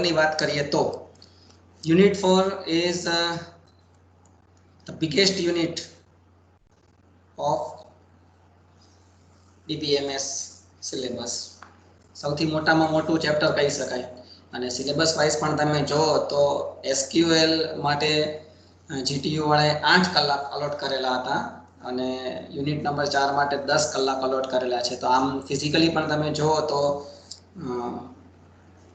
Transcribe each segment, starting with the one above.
ની વાત કરીએ તો unit 4 is the biggest unit of DBMS syllabus. સૌથી મોટામાં મોટું ચેપ્ટર કહી શકાય અને સિલેબસ વાઇઝ પણ તમે જો તો SQL માટે GTU વાળાએ 8 કલાક અલોટ કરેલા હતા અને યુનિટ નંબર 4 માટે 10 કલાક અલોટ કરેલા છે. તો આમ ફિઝિકલી પણ તમે જો તો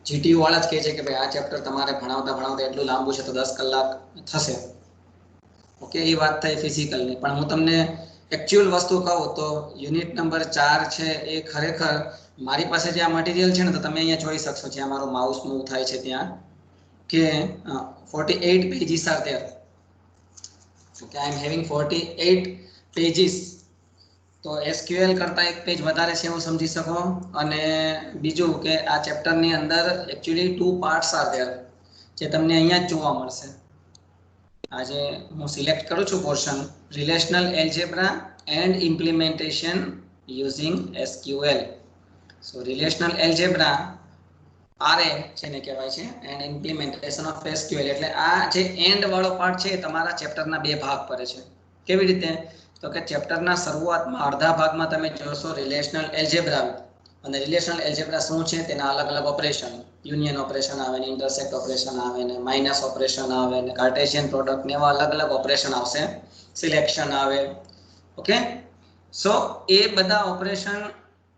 GTU વાળા જ કહે છે કે ભાઈ આ ચેપ્ટર તમારે ભણાવતા એટલું લાંબુ છે તો 10 કલાક થશે. ઓકે, એ વાત થઈ ફિઝિકલની. પણ હું તમને એકચ્યુઅલ વસ્તુ કહું તો યુનિટ નંબર 4 છે એ ખરેખર મારી પાસે જે આ મટીરિયલ છે ને તો તમે અહીંયા જોઈ શકશો જ્યાં મારું માઉસ મૂવ થાય છે ત્યાં કે 48 pages are there. Okay, I am having 48 pages. તો SQL કરતા એક પેજ વધારે છે એવું સમજી શકો. અને બીજું કે આ ચેપ્ટરની અંદર એકચ્યુઅલી 2 પાર્ટ્સ આર ધેર જે તમને અહીંયા જ જોવા મળશે. આજે હું સિલેક્ટ કરું છું portion relational algebra and implementation using SQL. So relational algebra RA જેને કહેવાય છે એન્ડ ઇમ્પ્લિમેન્ટેશન ઓફ SQL. એટલે આ જે એન્ડ વાળો પાર્ટ છે તમારા ચેપ્ટરના 2 ભાગ પડે છે. કેવી રીતે? તો કે ચેપ્ટરના શરૂઆતમાં અડધા ભાગમાં તમે જોશો રિલેશનલ એલ્જેબ્રા અને રિલેશનલ એલ્જેબ્રા શું છે તેના અલગ અલગ ઓપરેશન, યુનિયન ઓપરેશન આવે ને, ઇન્ટરસેક્ટ ઓપરેશન આવે ને, માઇનસ ઓપરેશન આવે ને, કાર્ટેશિયન પ્રોડક્ટ ને એવા અલગ અલગ ઓપરેશન આવશે, સિલેક્શન આવે. ઓકે, સો એ બધા ઓપરેશન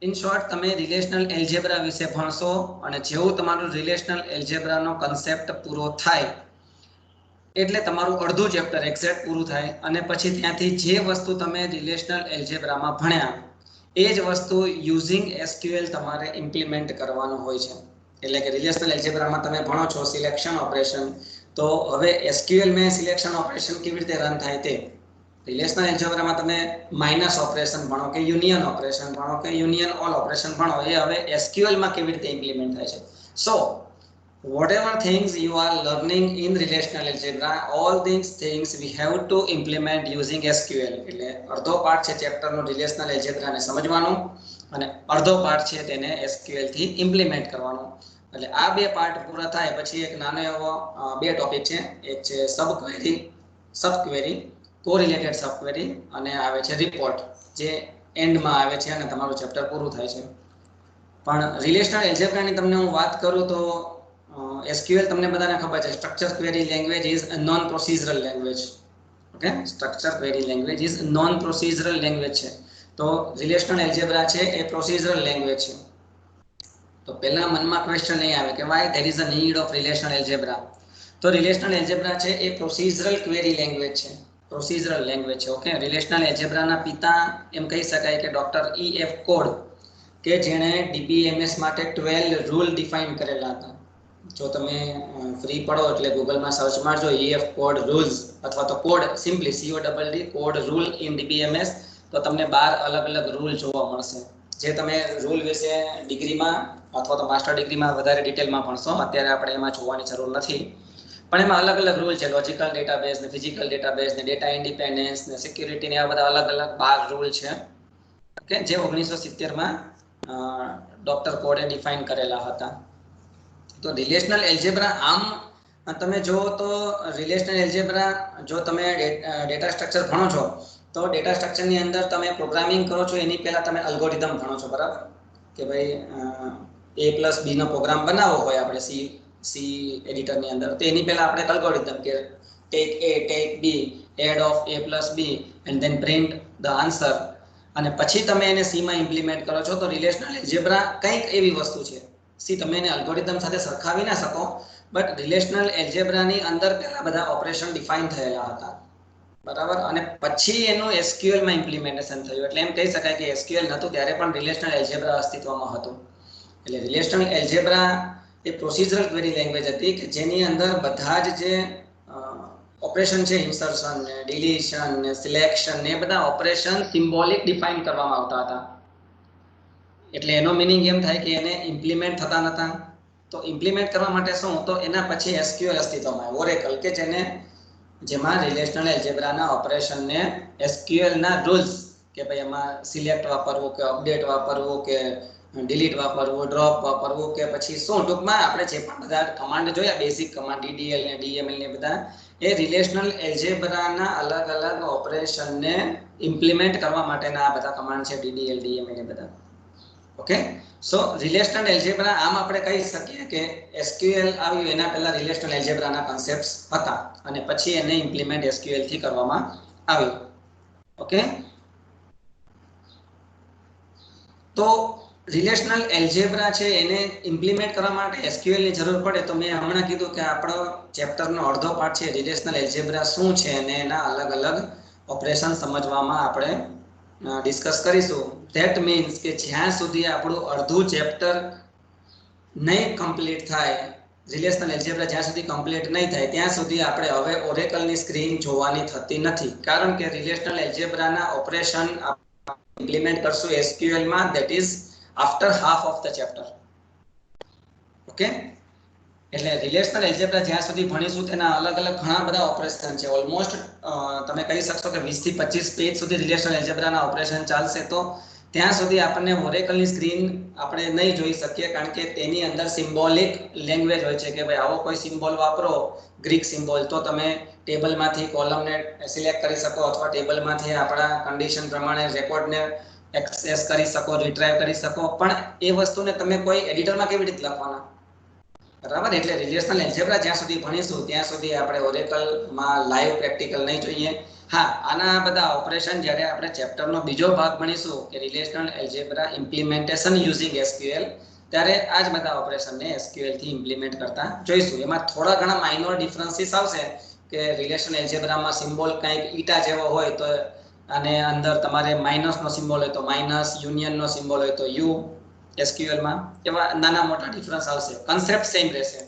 ઇન શોર્ટ તમે રિલેશનલ એલ્જેબ્રા વિશે ભણશો અને જેવું તમારું રિલેશનલ એલ્જેબ્રાનો કન્સેપ્ટ પૂરો થાય એટલે તમારું અડધું ચેપ્ટર એક્ઝેક્ટ પૂરું થાય અને પછી ત્યાંથી જે વસ્તુ તમે રિલેશનલ એલ્જેબ્રામાં ભણ્યા એ જ વસ્તુ યુઝિંગ SQL તમારે ઇમ્પ્લિમેન્ટ કરવાનું હોય છે. એટલે કે રિલેશનલ એલ્જેબ્રામાં તમે ભણો છો સિલેક્શન ઓપરેશન, તો હવે SQL માં સિલેક્શન ઓપરેશન કેવી રીતે રન થાય તે, રિલેશનલ એલ્જેબ્રામાં તમે માઇનસ ઓપરેશન ભણો કે યુનિયન ઓપરેશન ભણો કે યુનિયન ઓલ ઓપરેશન ભણો, એ હવે SQL માં કેવી રીતે ઇમ્પ્લિમેન્ટ થાય છે. સો whatever things you are learning in relational algebra, all these things we have to implement using SQL. એટલે અડધો પાર્ટ છે ચેપ્ટરનો રિલેશનલ એલ્જેબ્રા ને સમજવાનો અને અડધો પાર્ટ છે તેને SQL થી ઇમ્પ્લિમેન્ટ કરવાનો. એટલે આ 2 પાર્ટ પૂરા થાય પછી એક નાનો એવો 2 ટોપિક છે. એક છે સબક્વેરી, કોરિલેટેડ સબક્વેરી અને આવે છે રિપોર્ટ જે એન્ડમાં આવે છે અને તમારું ચેપ્ટર પૂરું થાય છે. પણ રિલેશનલ એલ્જેબ્રાની તમને હું વાત કરું તો SQL તમને બધાને ખબર છે structure query language is a non procedural language. Okay, structure query language is known procedural language છે. તો રિલેશનલ એલ્જેબ્રા છે એ પ્રોસિજરલ લેંગ્વેજ છે. તો પહેલા મનમાં ક્વેશ્ચન નહીં આવે કે why there is a need of relational algebra. તો રિલેશનલ એલ્જેબ્રા છે એ પ્રોસિજરલ ક્વેરી લેંગ્વેજ છે, પ્રોસિજરલ લેંગ્વેજ છે. ઓકે, રિલેશનલ એલ્જેબ્રાના પિતા એમ કહી શકાય કે ડોક્ટર EF કોડ કે જેણે DBMS માટે 12 રૂલ ડિફાઇન કરેલા હતા. જો તમે ફ્રી પડો એટલે ગૂગલમાં સર્ચ મારજો EF કોડ રૂલ્સ અથવા તો code simply CODD code rule in DBMS, તો તમને 12 અલગ અલગ રૂલ જોવા મળશે જે તમે રૂલ વિશે ડિગ્રીમાં અથવા તો માસ્ટર ડિગ્રીમાં વધારે ડિટેલમાં ભણશો. અત્યારે આપણે એમાં જોવાની જરૂર નથી, પણ એમાં અલગ અલગ રૂલ છે. લોજિકલ ડેટાબેઝ ને, ફિઝિકલ ડેટાબેઝ ને, ડેટા ઇન્ડિપેન્ડન્સ ને, સિક્યુરિટી ને, આ બધા અલગ અલગ 12 રૂલ છે કે જે 1970માં ડોક્ટર કોડે ડિફાઇન કરેલા હતા. તો રિલેશનલ એલ્જેબ્રા આમ તમે જો તો રિલેશનલ એલ્જેબ્રા જો તમે ડેટા સ્ટ્રક્ચર ભણો છો તો ડેટા સ્ટ્રક્ચરની અંદર તમે પ્રોગ્રામિંગ કરો છો એની પહેલા તમે અલ્ગોરિધમ ભણો છો, બરાબર? કે ભાઈ A+B નો પ્રોગ્રામ બનાવવો હોય આપણે સી એડિટરની અંદર, તો એની પહેલા આપણે અલ્ગોરિધમ કે take A, take B, add of A+B and then print the answer, અને પછી તમે એને સી માં ઇમ્પ્લિમેન્ટ કરો છો. તો રિલેશનલ એલ્જેબ્રા કંઈક એવી વસ્તુ છે, સી તમે એને અલ્ગોરિધમ સાથે સરખાવી ના શકો, બટ રિલેશનલ એલ્જેબ્રાની અંદર પહેલા બધા ઓપરેશન ડિફાઇન થયેલા હતા, બરાબર? અને પછી એનું SQL માં ઇમ્પ્લિમેન્ટેશન થયું. એટલે એમ કહી શકાય કે SQL નહોતું ત્યારે પણ રિલેશનલ એલ્જેબ્રા અસ્તિત્વમાં હતું. એટલે રિલેશનલ એલ્જેબ્રા એ પ્રોસિજરલ ક્વેરી લેંગ્વેજ હતી કે જેની અંદર બધા જ જે ઓપરેશન છે, ઇન્સર્શન ને, ડિલીશન ને, સિલેક્શન ને, એ બધા ઓપરેશન સિમ્બોલિક ડિફાઇન કરવામાં આવતા હતા. એટલે એનો મીનિંગ એમ થાય કે એને ઇમ્પ્લિમેન્ટ થતા નહોતા. તો ઇમ્પ્લિમેન્ટ કરવા માટે શું, તો એના પછી SQL અસ્તિત્વમાં આવ્યો, ઓરેકલ, કે જેમાં રિલેશનલ એલ્જેબ્રાના ઓપરેશનને SQL ના રૂલ્સ કે ભાઈ એમાં સિલેક્ટ વાપરવું કે અપડેટ વાપરવું કે ડિલીટ વાપરવું, ડ્રોપ વાપરવું કે પછી શું, ટૂંકમાં આપણે જે પણ બધા કમાન્ડ જોયા બેઝિક કમાન્ડ ડીડીએલ ને ડીએમએલ ને બધા, એ રિલેશનલ એલ્જેબ્રાના અલગ અલગ ઓપરેશનને ઇમ્પ્લિમેન્ટ કરવા માટેના આ બધા કમાન્ડ છે, ડીડીએલ ડીએમએલ એ બધા. ઓકે, સો રિલેશનલ એલ્જેબ્રા આમ આપણે કહી શકીએ કે એસક્યુએલ આવ્યું એના પહેલા રિલેશનલ એલ્જેબ્રાના કોન્સેપ્ટ્સ હતા અને પછી એને ઇમ્પ્લિમેન્ટ એસક્યુએલ થી કરવામાં આવ્યું. ઓકે, તો રિલેશનલ એલ્જેબ્રા છે એને ઇમ્પ્લિમેન્ટ કરવા માટે એસક્યુએલ ની જરૂર પડે. તો મેં હમણાં કીધું કે આપણો ચેપ્ટરનો અડધો પાર્ટ છે રિલેશનલ એલ્જેબ્રા શું છે અને એના અલગ અલગ ઓપરેશન સમજવામાં આપણે ડિસ્કસ કરીશું. ધેટ મીન્સ કે જ્યાં સુધી આપણું અડધું ચેપ્ટર નહીં કમ્પ્લીટ થાય, રિલેશનલ એલ્જેબ્રા જ્યાં સુધી કમ્પ્લીટ નહીં થાય ત્યાં સુધી આપણે હવે ઓરેકલની સ્ક્રીન જોવાની થતી નથી, કારણ કે રિલેશનલ એલ્જેબ્રાના ઓપરેશન ઇમ્પ્લિમેન્ટ કરશું એસક્યુએલ માં, that is after half of the chapter. Okay, એટલે રિલેશનલ એલ્જેબ્રા જ્યાં સુધી ભણીશું તેના અલગ અલગ ઘણા બધા ઓપરેશન છે. ઓલમોસ્ટ તમે કહી શકશો કે 20 થી 25 પેજ સુધી રિલેશનલ એલ્જેબ્રાના ઓપરેશન ચાલશે. તો ત્યાં સુધી આપણને ઓરેકલની સ્ક્રીન આપણે નહીં જોઈ શકીએ, કારણ કે તેની અંદર સિમ્બોલિક લેંગ્વેજ હોય છે કે ભાઈ આવો કોઈ સિમ્બોલ વાપરો, ગ્રીક સિમ્બોલ, તો તમે ટેબલમાંથી કોલમને સિલેક્ટ કરી શકો અથવા ટેબલમાંથી આપણા કન્ડિશન પ્રમાણે રેકોર્ડને એક્સેસ કરી શકો, રિટ્રાઈવ કરી શકો. પણ એ વસ્તુને તમે કોઈ એડિટરમાં કેવી રીતે લખવાના, બરાબર? એટલે રિલેશનલ એલ્જેબ્રા જ્યાં સુધી ભણીશું ત્યાં સુધી આપણે ઓરેકલમાં લાઈવ પ્રેક્ટિકલ નહીં જોઈએ. હા, આના બધા ઓપરેશન જ્યારે આપણે ચેપ્ટરનો બીજો ભાગ ભણીશું કે relational algebra implementation using SQL, ત્યારે આ જ બધા ઓપરેશનને એસક્યુએલ થી ઇમ્પ્લિમેન્ટ કરતા જોઈશું. એમાં થોડા ઘણા માઇનોર ડિફરન્સીસ આવશે કે રિલેશનલ એલ્જેબ્રામાં સિમ્બોલ કંઈક ઈટા જેવો હોય તો અને અંદર તમારે માઇનસનો સિમ્બોલ હોય તો માઇનસ, યુનિયનનો સિમ્બોલ હોય તો યુ, એસક્યુએલ માં એવા નાના મોટા ડિફરન્સ આવશે, કન્સેપ્ટ સેમ રહેશે.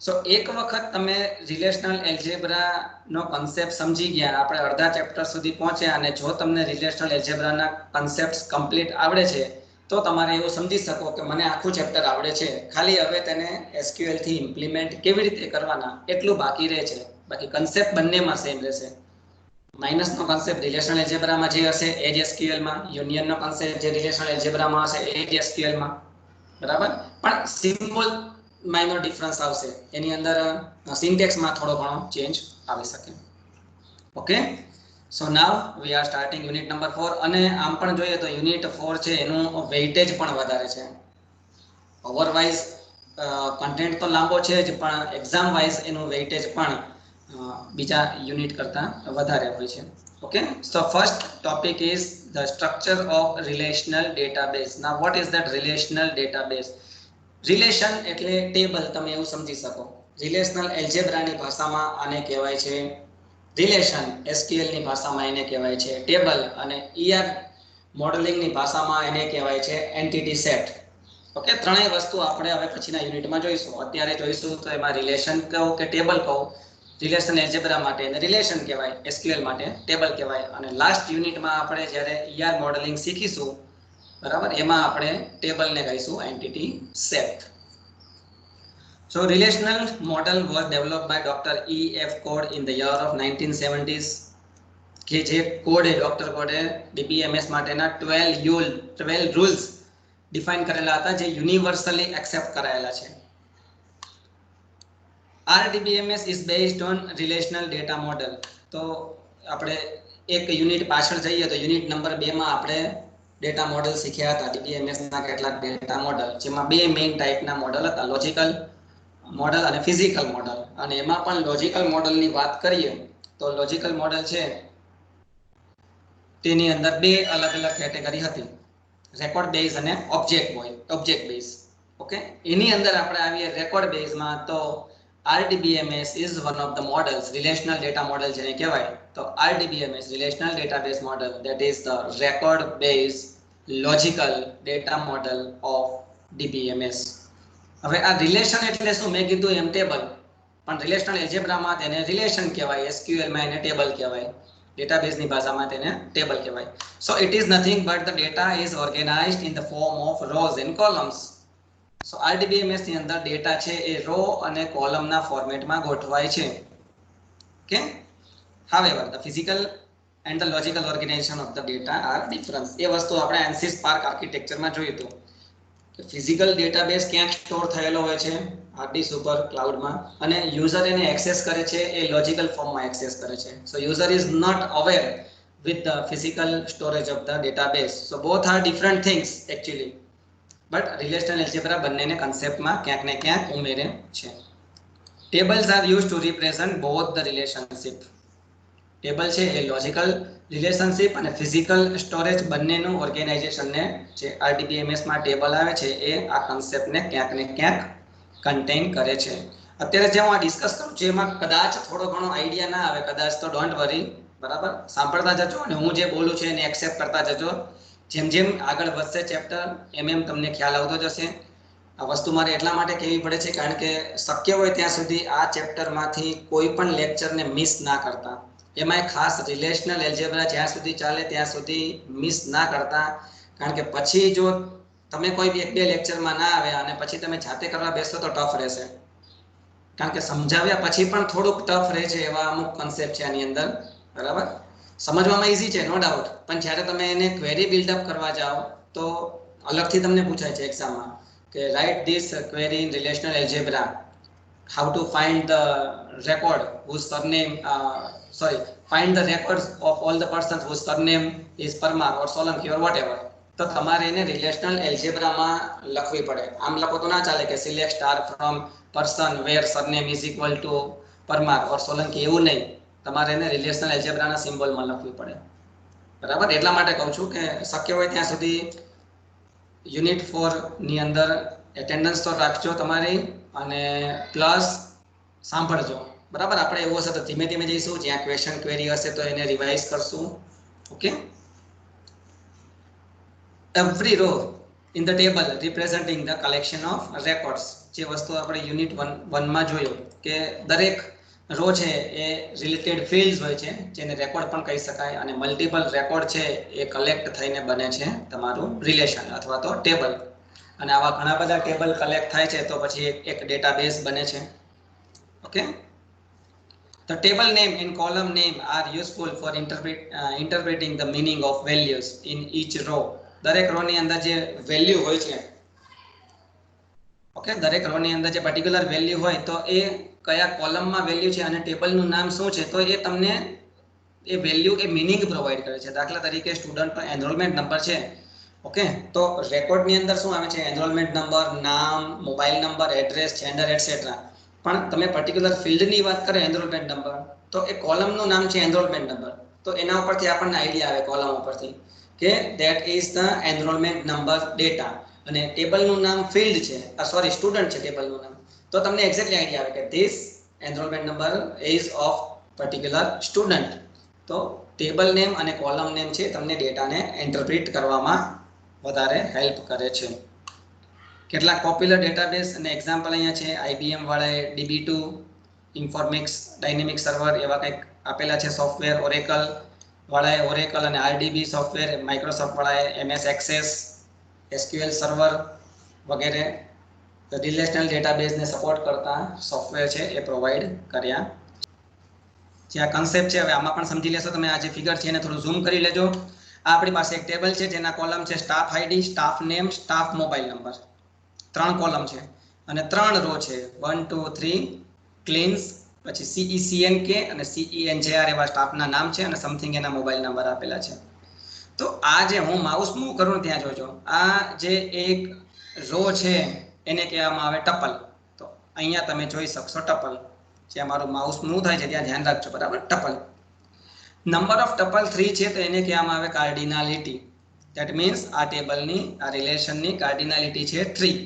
સો એક વખત તમે રિલેશનલ એલ્જેબ્રા નો કન્સેપ્ટ સમજી ગયા, આપણે અડધા ચેપ્ટર સુધી પહોંચ્યા અને જો તમને રિલેશનલ એલ્જેબ્રાના કન્સેપ્ટ્સ કમ્પ્લીટ આવડે છે તો તમારે એવું સમજી શકો કે મને આખું ચેપ્ટર આવડે છે, ખાલી હવે તેને એસક્યુએલ થી ઇમ્પ્લિમેન્ટ કેવી રીતે કરવાના એટલું બાકી રહે છે. બાકી કન્સેપ્ટ બંનેમાં સેમ રહેશે. માઇનસનો કન્સેપ્ટ રિલેશનલ એલ્જેબ્રામાં જે હશે એ જ એસક્યુએલ માં, યુનિયનનો કન્સેપ્ટ જે રિલેશનલ એલ્જેબ્રામાં હશે એ જ એસક્યુએલ માં, બરાબર? પણ સિમ્બોલ માઇનોર ડિફરન્સ આવશે, એની અંદર સિન્ટેક્સમાં થોડો ઘણો ચેન્જ આવી શકે. Okay, so now we are starting unit number 4. અને આમ પણ જોઈએ તો યુનિટ 4 છે એનું વેઇટેજ પણ વધારે છે. ઓવરવાઇઝ કન્ટેન્ટ તો લાંબો છે જ, પણ એક્ઝામ વાઇઝ એનું વેઇટેજ પણ બીજા યુનિટ કરતાં વધારે હોય છે. Okay, so first topic is the structure of relational database. Now what is that relational database? Relation એટલે ટેબલ, તમે એવું સમજી શકો. રિલેશનલ એલ્જેબ્રાની ભાષામાં આને કહેવાય છે રિલેશન, એસક્યુએલ ની ભાષામાં એને કહેવાય છે ટેબલ અને ER મોડેલિંગની ભાષામાં એને કહેવાય છે એન્ટિટી સેટ. ઓકે, ત્રણેય વસ્તુ આપણે હવે પછીના યુનિટમાં જોઈશું. અત્યારે જોઈશું તો એમાં રિલેશન કહો કે ટેબલ કહો, રિલેશન એલ્જેબ્રા માટે એને રિલેશન કહેવાય, એસક્યુએલ માટે ટેબલ કહેવાય. અને લાસ્ટ યુનિટમાં આપણે જ્યારે ER મોડેલિંગ શીખીશું, બરાબર, એમાં આપણે ટેબલને કહીશું entity set. So relational model was developed by Dr. E.F. Code in the year of 1970s. કે જે કોડ ડોક્ટર કોડે DBMS માટેના 12 રૂલ્સ ડિફાઇન કરેલા હતા જે યુનિવર્સલી એક્સેપ્ટ કરાયેલા છે. RDBMS is based on relational data model. તો આપણે એક યુનિટ પાછળ જઈએ તો યુનિટ નંબર 2 માં આપણે ડેટા મોડલ શીખ્યા હતા, DBMS ના કેટલાક ડેટા મોડલ, જેમાં બે મેઇન ટાઈપના મોડલ હતા, લોજિકલ મોડલ અને ફિઝિકલ મોડલ. અને એમાં પણ લોજિકલ મોડલની વાત કરીએ તો લોજિકલ મોડલ છે તેની અંદર બે અલગ અલગ કેટેગરી હતી, રેકોર્ડ બેઝ અને ઓબ્જેક્ટ બેઝ. ઓકે, એની અંદર આપણે આવીએ રેકોર્ડ બેઝમાં તો RDBMS is one of the models, relational data model જેને કહેવાય. તો RDBMS, relational database model, that is the record based logical data model of DBMS. હવે આ રિલેશન એટલે શું? મેં કીધું એમ ટેબલ, પણ રિલેશનલ એલ્જેબ્રામાં તેને રિલેશન કહેવાય, એસક્યુએલ માં એને ટેબલ કહેવાય, ડેટાબેઝની ભાષામાં તેને ટેબલ કહેવાય. So it is nothing but the data is organised in the form of rose and columns. So RDBMS ની અંદર ડેટા છે એ રો અને કોલમના ફોર્મેટમાં ગોઠવાય છે. Okay, however the physical and the logical organization of the data are different. એ વસ્તુ આપણે ANSYS Spark આર્કિટેક્ચરમાં જોયું હતું. કે ફિઝિકલ ડેટાબેઝ ક્યાંક સ્ટોર થયેલો હોય છે હાર્ડ ડિસ્ક ઉપર ક્લાઉડમાં, અને યુઝર એને એક્સેસ કરે છે એ લોજિકલ ફોર્મમાં એક્સેસ કરે છે. So user is not aware with the physical storage of the database. So both are different things actually, but relational algebra બંનેને કન્સેપ્ટમાં ક્યાંક ને ક્યાંક ઉમેરે છે. Tables are used to represent both the relationship. Table છે એ logical relationship અને physical storage બંનેનું ઓર્ગેનાઇઝેશનને જે RDBMS માં ટેબલ આવે છે એ આ કન્સેપ્ટને ક્યાંક ને ક્યાંક કન્ટેન કરે છે. અત્યારે જે હું આ ડિસ્કસ કરું છું એમાં કદાચ થોડો ઘણો આઈડિયા ના આવે, કદાચ તો ડોન્ટ વરી, બરાબર, સાંભળતા જજો અને હું જે બોલું છું એને એક્સેપ્ટ કરતા જજો. જેમ જેમ આગળ વધશે ચેપ્ટર એમ એમ તમને ખ્યાલ આવતો જશે. આ વસ્તુ મારે એટલા માટે કહેવી પડે છે કારણ કે શક્ય હોય ત્યાં સુધી આ ચેપ્ટરમાંથી કોઈ પણ લેક્ચરને મિસ ના કરતા. એમાં ખાસ રિલેશનલ એલ્જેબ્રા જ્યાં સુધી ચાલે ત્યાં સુધી મિસ ના કરતા, કારણ કે પછી જો તમે કોઈ બી એક બે લેક્ચરમાં ના આવે અને પછી તમે જાતે કરવા બેસો તો ટફ રહેશે. કારણ કે સમજાવ્યા પછી પણ થોડુંક ટફ રહે છે એવા અમુક કન્સેપ્ટ છે આની અંદર, બરાબર. સમજવામાં ઈઝી છે નો ડાઉટ, પણ જ્યારે તમે એને ક્વેરી બિલ્ડઅપ કરવા જાઓ તો અલગથી તમને પૂછાય છે એક્ઝામમાં કે write this query in relational algebra, how to find the record whose surname find the records of all the persons whose surname is Parmar or Solanki or whatever. તો તમારે એને રિલેશનલ એલ્જેબ્રામાં લખવી પડે. આમ લખો તો ના ચાલે કે select star from person where surname is equal to Parmar or Solanki, એવું નહીં. તમારે એને રિલેશનલ એલ્જેબ્રાના સિમ્બોલમાં લખવી પડે, બરાબર. એટલા માટે કહું છું કે શક્ય હોય ત્યાં સુધી યુનિટ 4 ની અંદર એટેન્ડન્સ તો રાખજો તમારી અને પ્લસ સાંભળજો, બરાબર. આપણે એવું હશે તો ધીમે ધીમે જઈશું, જ્યાં ક્વેશ્ચન ક્વેરી હશે તો એને રિવાઇઝ કરશું. Okay. Every row in the table representing the collection of records, જે વસ્તુ આપણે યુનિટ 1 માં જોયું કે દરેક રો છે એ રિલેટેડ ફિલ્ડ્સ હોય છે જેને રેકોર્ડ પણ કહી શકાય, અને મલ્ટિપલ રેકોર્ડ છે એ કલેક્ટ થઈને બને છે તમારું રિલેશન અથવા તો ટેબલ. અને આવા ઘણા બધા ટેબલ કલેક્ટ થાય છે તો પછી એક ડેટાબેઝ બને છે. Okay. The table name and column name are useful for interpreting the meaning of values in each row. દરેક રો ની અંદર જે વેલ્યુ હોય છે, ઓકે, દરેક રો ની અંદર જે પર્ટિક્યુલર વેલ્યુ હોય તો એ કયા કોલમમાં વેલ્યુ છે અને ટેબલનું નામ શું છે તો એ તમને એ વેલ્યુ એ મીનિંગ પ્રોવાઈડ કરે છે. દાખલા તરીકે સ્ટુડન્ટ એનરોલમેન્ટ નંબર છે, ઓકે, તો રેકોર્ડ ની અંદર શું આવે છે? એનરોલમેન્ટ નંબર, નામ, mobile number, address, gender etcetera. પણ તમે પર્ટિક્યુલર ફિલ્ડની વાત કરો એનરોલમેન્ટ નંબર, તો એ કોલમનું નામ છે એનરોલમેન્ટ નંબર. તો એના ઉપરથી આપણને આઈડિયા આવે કોલમ ઉપરથી કે that is the enrolment number data, અને ટેબલનું નામ ફિલ્ડ છે, સોરી સ્ટુડન્ટ છે ટેબલનું નામ, તો તમને એક્ઝેક્ટલી આઈડિયા આવે કે this enrolment number ease of particular student. તો ટેબલ નેમ અને કોલમ નેમ છે તમને ડેટાને ઇન્ટરપ્રિટ કરવામાં વધારે હેલ્પ કરે છે. કેટલાક પોપ્યુલર ડેટાબેઝ અને એક્ઝામ્પલ અહીંયા છે. IBM વાળાએ DB2, ઇન્ફોર્મિક્સ ડાયનેમિક સર્વર એવા કંઈક આપેલા છે સોફ્ટવેર. ઓરેકલ વાળાએ ઓરેકલ અને RDB સોફ્ટવેર, માઇક્રોસોફ્ટ વાળાએ MS એક્સેસ, SQL સર્વર વગેરે રિલેશનલ ડેટાબેઝને સપોર્ટ કરતા સોફ્ટવેર છે એ પ્રોવાઈડ કર્યા. જે આ કન્સેપ્ટ છે હવે આમાં પણ સમજી લેશો તમે. આ જે ફિગર છે એને થોડું ઝૂમ કરી લેજો. આ આપણી પાસે એક ટેબલ છે જેના કોલમ છે staff ID, staff name, staff mobile number. 3 column છે અને 3 રો છે. 1 2 3 ક્લીન્સ, પછી CECNK અને CENJR એવા સ્ટાફના નામ છે અને સમથિંગ એના મોબાઈલ નંબર આપેલા છે. તો આ જે હું માઉસ મૂવ કરું ત્યાં જોજો, આ જે એક રો છે એને કહેવામાં આવે ટપલ. તો અહીંયા તમે જોઈ શકશો ટપલ. જ્યાં મારું માઉસ મૂવ થાય છે ત્યાં ધ્યાન રાખજો, બરાબર. ટપલ. નંબર ઓફ ટપલ 3 છે તો એને કહેવામાં આવે કાર્ડિનાલિટી. ધેટ મીન્સ આ ટેબલની આ રિલેશનની કાર્ડિનાલિટી છે 3.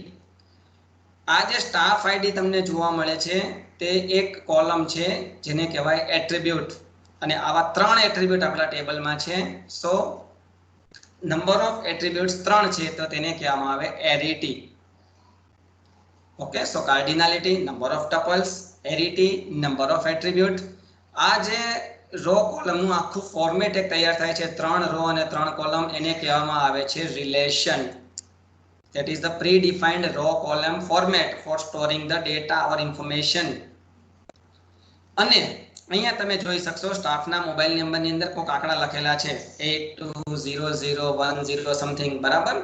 આ જે સ્ટાફ ID તમને જોવા મળે છે તે એક કોલમ છે જેને કહેવાય એટ્રીબ્યુટ, અને આવા 3 એટ્રીબ્યુટ આપણા ટેબલમાં છે. સો નંબર ઓફ એટ્રીબ્યુટ્સ 3 છે તો તેને કહેવામાં આવે arity. Okay, so cardinality, number of tuples, arity, number of attribute. આ જે રો કોલમનું આખું ફોર્મેટ એક તૈયાર થાય છે, 3 રો અને 3 કોલમ, એને કહેવામાં આવે છે relation. That is the predefined row column format for storing the data or information. અને અહીંયા તમે જોઈ શકશો સ્ટાફના મોબાઈલ નંબરની અંદર કોઈક આંકડા લખેલા છે 820010 સમથિંગ, બરાબર.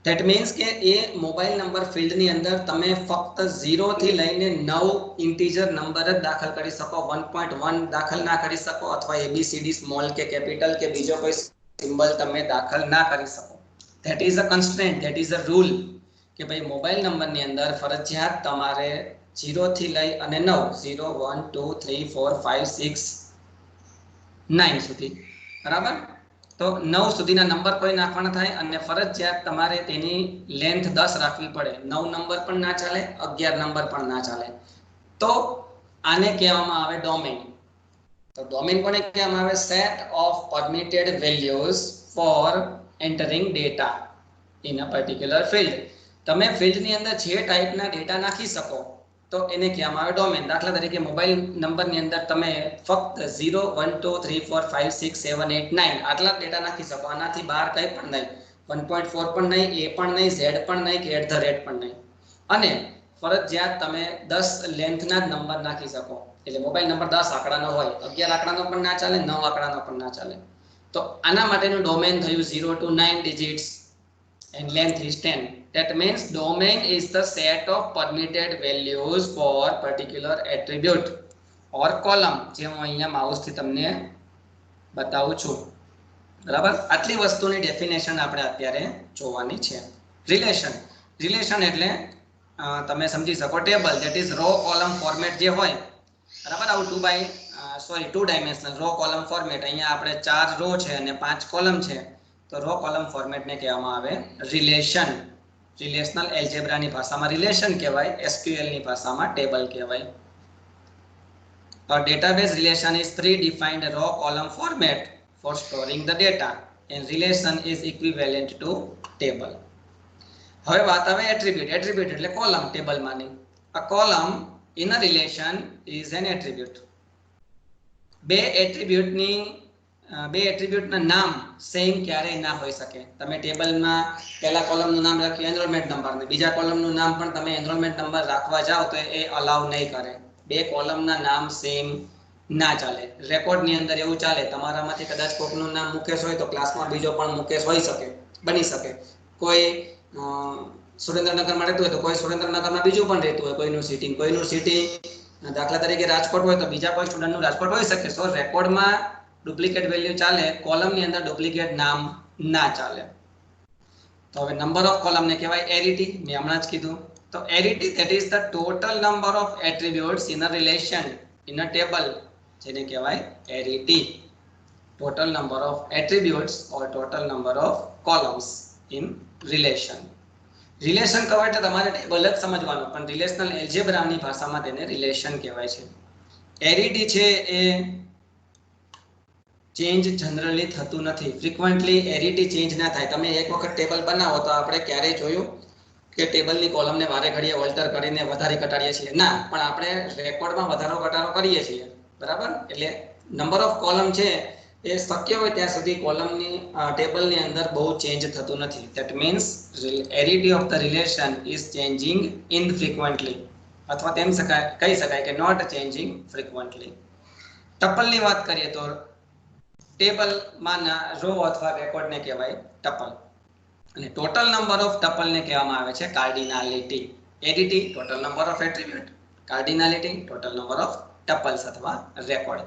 ધેટ મીન્સ કે એ મોબાઈલ નંબર ફિલ્ડની અંદર તમે ફક્ત 0 થી લઈને 9 ઇન્ટીજર નંબર જ દાખલ કરી શકો, 1.1 દાખલ ના કરી શકો, અથવા એબીસીડી સ્મોલ કે કેપિટલ કે બીજો કોઈ સિમ્બલ તમે દાખલ ના કરી શકો. That is a constraint, that is a rule કે ભાઈ મોબાઈલ નંબરની અંદર ફરજિયાત તમારે 0 થી લઈ અને 9, 0 1 2 3 4 5 6 9 સુધી, બરાબર. તો 9 સુધીના નંબર કોઈ નાખવાના થાય અને ફરજિયાત તમારે તેની લેન્થ 10 રાખવી પડે. 9 નંબર પણ ના ચાલે, 11 નંબર પણ ના ચાલે. તો આને કહેવામાં આવે ડોમેન. તો ડોમેન કોને કહેવામાં આવે? Set of permitted values for entering data in a particular field. તમે ફિલ્ડની અંદર જે ટાઈપના ડેટા નાખી શકો તો એને કહેવામાં આવે ડોમેન. દાખલા તરીકે મોબાઈલ નંબરની અંદર તમે ફક્ત 0 1 2 3 4 5 6 7 8 9 આટલા ડેટા નાખી શકો. આનાથી બહાર કંઈ પણ નહીં, 1.4 પણ નહીં, એ પણ નહીં, ઝેડ પણ નહીં કે @ પણ નહીં. અને ફરજિયાત તમે 10 લેન્થના જ નંબર નાખી શકો. એટલે મોબાઈલ નંબર 10 આંકડાનો હોય, 11 આંકડાનો પણ ના ચાલે, 9 આંકડાનો પણ ના ચાલે. તો આના માટેનું ડોમેન થયું 0 to 9 digits and length is 10. That means domain is the set of permitted values for particular attribute or column. જે હું અહીંયા માઉસથી તમને બતાવું છું, બરાબર. આટલી વસ્તુની ડેફિનેશન આપણે અત્યારે જોવાની છે. રિલેશન એટલે તમે સમજી શકો table, that is raw column format જે હોય, બરાબર. આવું 2 ડાયમેન્શનલ રો કોલમ ફોર્મેટ. અહીંયા આપણે 4 રો છે અને 5 કોલમ છે, તો રો કોલમ ફોર્મેટને કહેવામાં આવે રિલેશન. રિલેશનલ એલ્જેબ્રાની ભાષામાં રિલેશન કહેવાય, એસક્યુએલની ભાષામાં ટેબલ કહેવાય. A database relation is predefined row column format for storing the data and relation is equivalent to table. હવે વાત આવે એટ્રીબ્યુટ. એટ્રીબ્યુટ એટલે column ટેબલમાંની. A column in a relation is an attribute. બે એટ્રીબ્યુટના નામ same ક્યારેય ના હોઈ શકે. તમે ટેબલમાં પહેલા કોલમનું નામ રાખ્યું એનરોલમેન્ટ નંબર ને બીજા કોલમનું નામ પણ તમે એનરોલમેન્ટ નંબર રાખવા જાઓ તો એ અલાઉ નહીં કરે. બે કોલમના નામ સેમ ના ચાલે. રેકોર્ડની અંદર એવું ચાલે, તમારામાંથી કદાચ કોકનું નામ મુકેશ હોય તો ક્લાસમાં બીજો પણ મુકેશ હોઈ શકે, બની શકે. કોઈ સુરેન્દ્રનગરમાં રહેતું હોય તો કોઈ સુરેન્દ્રનગરમાં બીજું પણ રહેતું હોય, કોઈનું સિટી દાખલા તરીકે રાજકોટ હોય તો બીજા કોઈ સ્ટુડન્ટનું રાજકોટ હોઈ શકે. સો રેકોર્ડમાં ડુપ્લિકેટ વેલ્યુ ચાલે, કોલમની અંદર ડુપ્લિકેટ નામ ના ચાલે. તો હવે નંબર ઓફ કોલમને કહેવાય એરિટી. મેં હમણાં જ કીધું. તો એરિટી, that is the total number of attributes in a relation in a table, જેને કહેવાય એરિટી. total number of attributes or total number of columns in relation. Relation કહેવાય એટલે તમારે ટેબલ જ સમજવાનું, પણ રિલેશનલ એલ્જેબ્રાની ભાષામાં તેને રિલેશન કહેવાય છે. એરિટી છે એ ચેન્જ જનરલી થતું નથી. ફ્રીક્વન્ટલી એરિટી ચેન્જ ના થાય. તમે એક વખત ટેબલ બનાવો તો આપણે ક્યારેય જોયું કે ટેબલની કોલમને વારે ઘડીએ ઓલ્ટર કરીને વધારી ઘટાડીએ છીએ? ના, પણ આપણે રેકોર્ડમાં વધારો ઘટાડો કરીએ છીએ, બરાબર. એટલે નંબર ઓફ કોલમ છે એ શક્ય હોય ત્યાં સુધી કોલમની ટેબલની અંદર બહુ ચેન્જ થતું નથી. That means arity of the relation is changing infrequently, અથવા તેમ કહી શકાય કે નોટ ચેન્જિંગ ફ્રીક્વન્ટલી. ટપલની વાત કરીએ તો ટેબલમાંના રો અથવા રેકોર્ડને કહેવાય ટપલ. અને ટોટલ નંબર ઓફ ટપલને કહેવામાં આવે છે cardinality. Arity total number of attribute, cardinality total number of tuples અથવા રેકોર્ડ.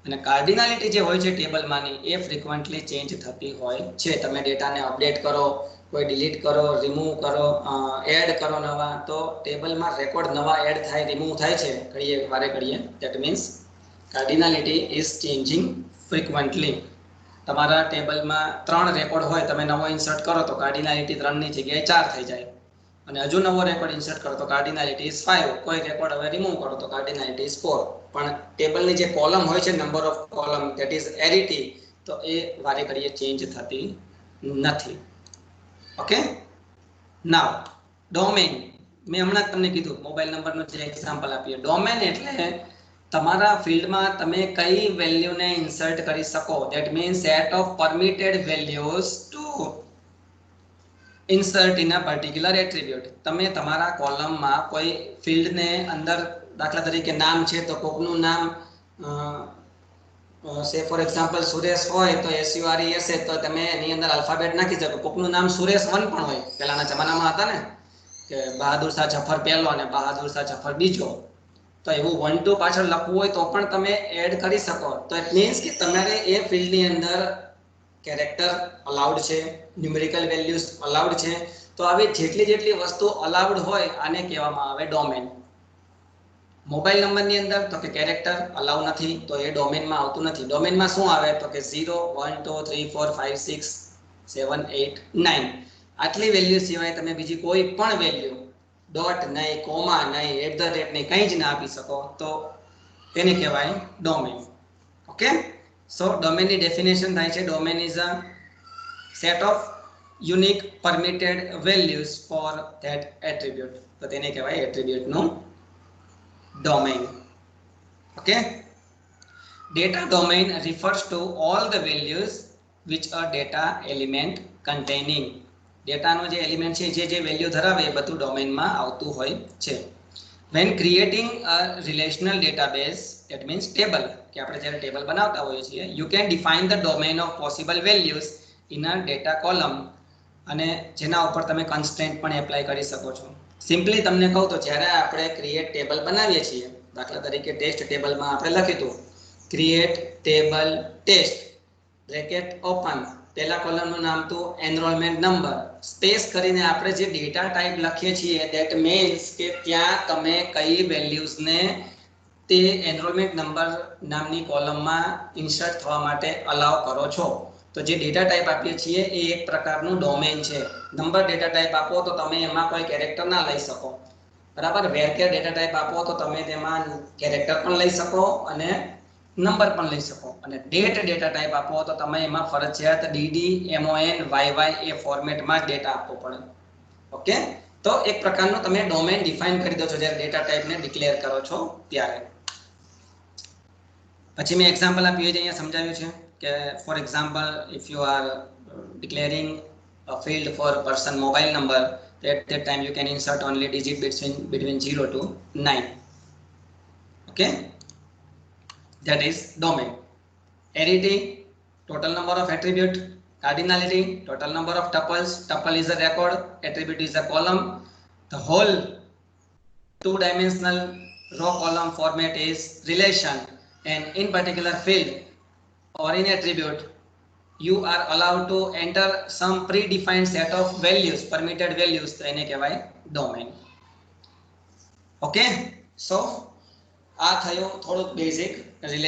અને કાર્ડિનાલિટી જે હોય છે ટેબલમાંની એ ફ્રીક્વન્ટલી ચેન્જ થતી હોય છે. તમે ડેટાને અપડેટ કરો, કોઈ ડિલીટ કરો, રિમૂવ કરો, એડ કરો નવા, તો ટેબલમાં રેકોર્ડ નવા એડ થાય, રિમૂવ થાય છે વારે ઘડીએ. That means cardinality is changing frequently. તમારા ટેબલમાં 3 રેકોર્ડ હોય, તમે નવો ઇન્સર્ટ કરો તો કાર્ડિનાલિટી 3ની જગ્યાએ 4 થઈ જાય, અને હજુ નવો રેકોર્ડ ઇન્સર્ટ કરો તો કાર્ડિનાલિટી ઇઝ 5. કોઈ રેકોર્ડ હવે રિમૂવ કરો તો કાર્ડિનાલિટી ઇઝ 4. પણ ટેબલની જે કોલમ હોય છે, number of column, that is arity, તો એ વારે ઘડીએ ચેન્જ થતી નથી. ઓકે. Now domain. મેં હમણાં તમને કીધું, મોબાઈલ નંબરનું જે એક્ઝામ્પલ આપીએ. ડોમેન એટલે તમારા ફિલ્ડમાં તમે કઈ વેલ્યુને ઇન્સર્ટ કરી શકો. That means set of permitted values to insert in a particular attribute. તમે તમારા કોલમમાં કોઈ ફિલ્ડને અંદર, દાખલા તરીકે નામ છે તો કોકનું નામ સે ફોર એક્ઝામ્પલ સુરેશ હોય તો SURES તો તમે એની અંદર આલ્ફાબેટ નાખી શકો. કોકનું નામ સુરેશ 1 પણ હોય. પહેલાના જમાનામાં હતા ને કે બહાદુર શાહ જફર પહેલો અને બહાદુર શાહ જફર બીજો, તો એવું 1 2 પાછળ લખવું હોય તો પણ તમે એડ કરી શકો. તો ઇટ મીન્સ કે તમારે એ ફિલ્ડની અંદર કેરેક્ટર અલાઉડ છે, ન્યુમેરિકલ વેલ્યુઝ અલાઉડ છે. તો આવી જેટલી વસ્તુ અલાઉડ હોય આને કહેવામાં આવે ડોમેન. મોબાઈલ નંબરની અંદર તો કે કેરેક્ટર અલાઉ નથી, તો એ ડોમેનમાં આવતું નથી. ડોમેનમાં શું આવે તો કે 0 1 2 3 4 5 6 7 8 9 આટલી વેલ્યુ સિવાય તમે બીજી કોઈ પણ વેલ્યુ ડોટ નહીં, કોમા નહીં, એટ ધ રેટ નહીં, કંઈ જ ના આપી શકો તો તેને કહેવાય ડોમેન. ઓકે, સો ડોમેનની ડેફિનેશન થાય છે domain is a set of unique permitted values for that attribute. તો તેને કહેવાય એટ્રીબ્યુટનું domain. Okay, data domain refers to all the values which a data element containing. ડેટાનો જે એલિમેન્ટ છે જે વેલ્યુ ધરાવે એ બધું ડોમેનમાં આવતું હોય છે. when creating a relational database, that means table, કે આપણે જ્યારે ટેબલ બનાવતા હોઈએ છીએ, you can define the domain of possible values in a data column, અને જેના ઉપર તમે કન્સ્ટ્રેન્ટ પણ એપ્લાય કરી શકો છો. સિમ્પલી તમને કહું તો જ્યારે આપણે ક્રિએટ ટેબલ બનાવીએ છીએ, દાખલા તરીકે ટેસ્ટ ટેબલમાં આપણે લખ્યું હતું create table test bracket open, પહેલા કોલમનું નામ તો એનરોલમેન્ટ નંબર, સ્પેસ કરીને આપણે જે ડેટા ટાઈપ લખીએ છીએ ધેટ મીન્સ કે ત્યાં તમે કઈ વેલ્યુઝને તે એનરોલમેન્ટ નંબર નામની કોલમમાં ઇન્સર્ટ થવા માટે અલાઉ કરો છો. તો જે ડેટા ટાઈપ આપીએ છીએ એ એક પ્રકારનું ડોમેન છે. નંબર ડેટા ટાઈપ આપો તો તમે એમાં કોઈ કેરેક્ટર ના લઈ શકો, બરાબર. વેરકેર ડેટા ટાઈપ આપો તો તમે તેમાં કેરેક્ટર પણ લઈ શકો અને નંબર પણ લઈ શકો. અને ડેટ ડેટા ટાઈપ આપો તો તમે એમાં ફરજિયાત DD MON YY એ ફોર્મેટમાં જ ડેટા આપવો પડે. ઓકે, તો એક પ્રકારનું તમે ડોમેન ડિફાઇન કરી દો છો જ્યારે ડેટા ટાઈપને ડિક્લેર કરો છો ત્યારે. પછી મેં એક્ઝામ્પલ આપ્યું છે, અહીંયા સમજાવ્યું છે કે for example if you are declaring a field for person mobile number, at that time you can insert only digit between 0 to 9. Okay, that is domain. Arity, total number of attribute. Cardinality, total number of tuples. Tuple is a record, attribute is a column. The whole two-dimensional row column format is relation, and in particular field or in attribute you are allowed to enter some predefined set of values, permitted values, તો એને કહેવાય domain. Okay, સો આ થયું થોડુંક basic relation.